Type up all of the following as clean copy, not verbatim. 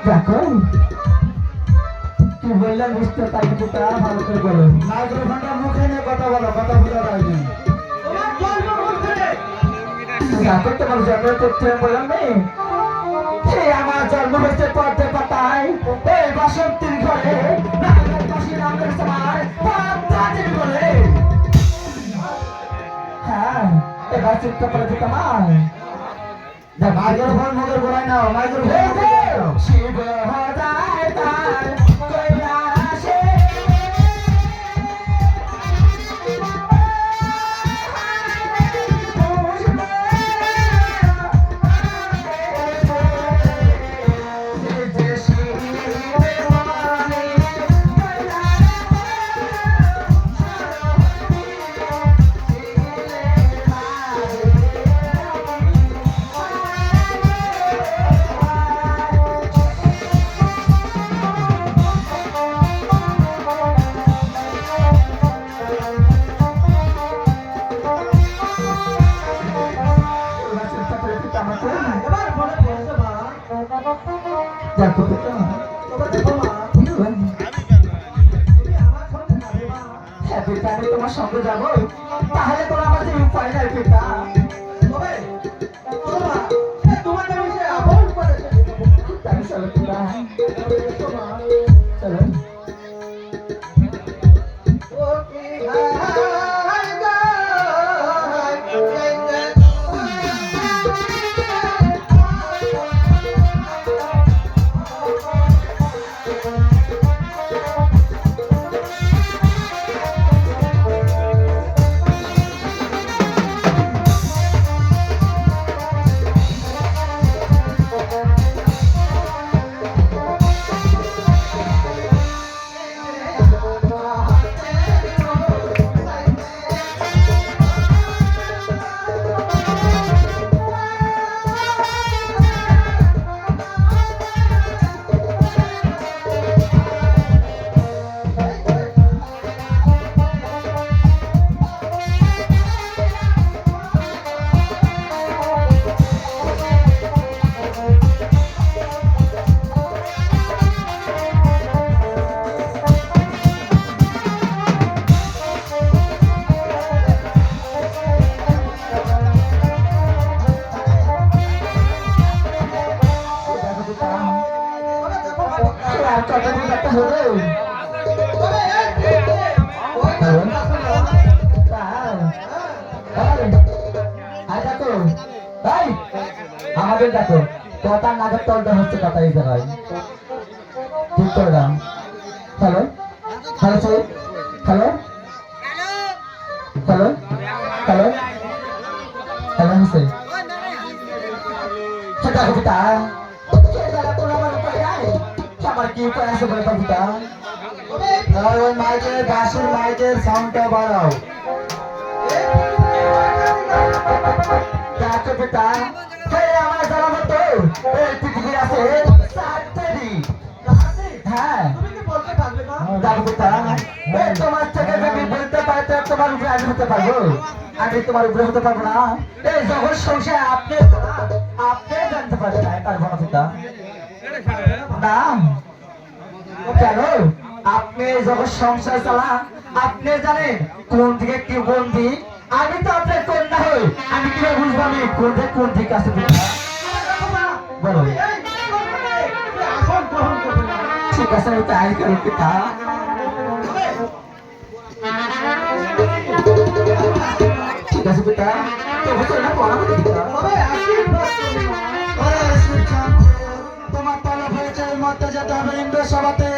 দেখো কি বললাম বুঝতে তাই পিতা ভালো করে বলো মাইক্রোফোনটা মুখে নিয়ে কথা বলো কথা বোঝা যায়নি দেখো তোমার জন্ম করতে বললাম নেই আমার জন্ম হয়েছে পর্দে পাতায় এই বাসন্তীর ঘরে নামের সমায় বলে হ্যাঁ এবার চিন্তা করে দিতাম মাইক্রোফোন মুখের বলাই নাও মাইক্রোফোন শিব হদায় তার কৈলাসে তোমার সঙ্গে যাবো তাহলে তোর আমাদের উপায় নাই পিতা তোমাকে আপন করে চলো পিতা চলো আমাদের দেখো কথা নাগের তলটা হচ্ছে কথা এই জায়গায় ঠিক করে দাও hello hello sir hello hello hello hello হচ্ছে সেটা কবিতা আমার কি উপায় আছে বলে কবিতা ওই মাইকের বাসুর মাইকের সাউন্ডটা বাড়াও দেখো পিতা আমার জানা মতো এই পৃথিবী আছে হ্যাঁ তোমার থেকে যদি বলতে পারতে তোমার উপরে আমি হতে পারবো আমি তোমার উপরে হতে পারবো না এই জগৎ সংসার আপনি জানতে পারবেন না পারবো না পিতা না কেন আপনি জগৎ সংসার চালা আপনি জানেন কোন দিকে কি কোন দিক আমি তো আপনার কন্যা হই আমি কিভাবে বুঝবো আমি কোন দিক আছে বলো ঠিক আছে আমি তাই করি পিতা ঠিক আছে পিতা তবে তো না পড়াবো পিতা ইন্দ্র সভাতে,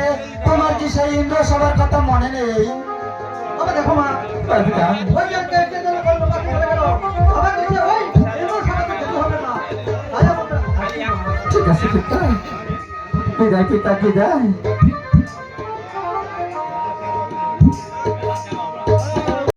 তোমার কি সেই ইন্দ্র সভার কথা মনে নেই? তবে দেখো মা, পার পিতা, ওই যে কে যেন বললো বাকি চলে গেল, আবার বলছে ওই এমন সাথে যেতে হবে না, তাই আমরা ঠিক আছে পিতা, বিদায় পিতা, বিদায়।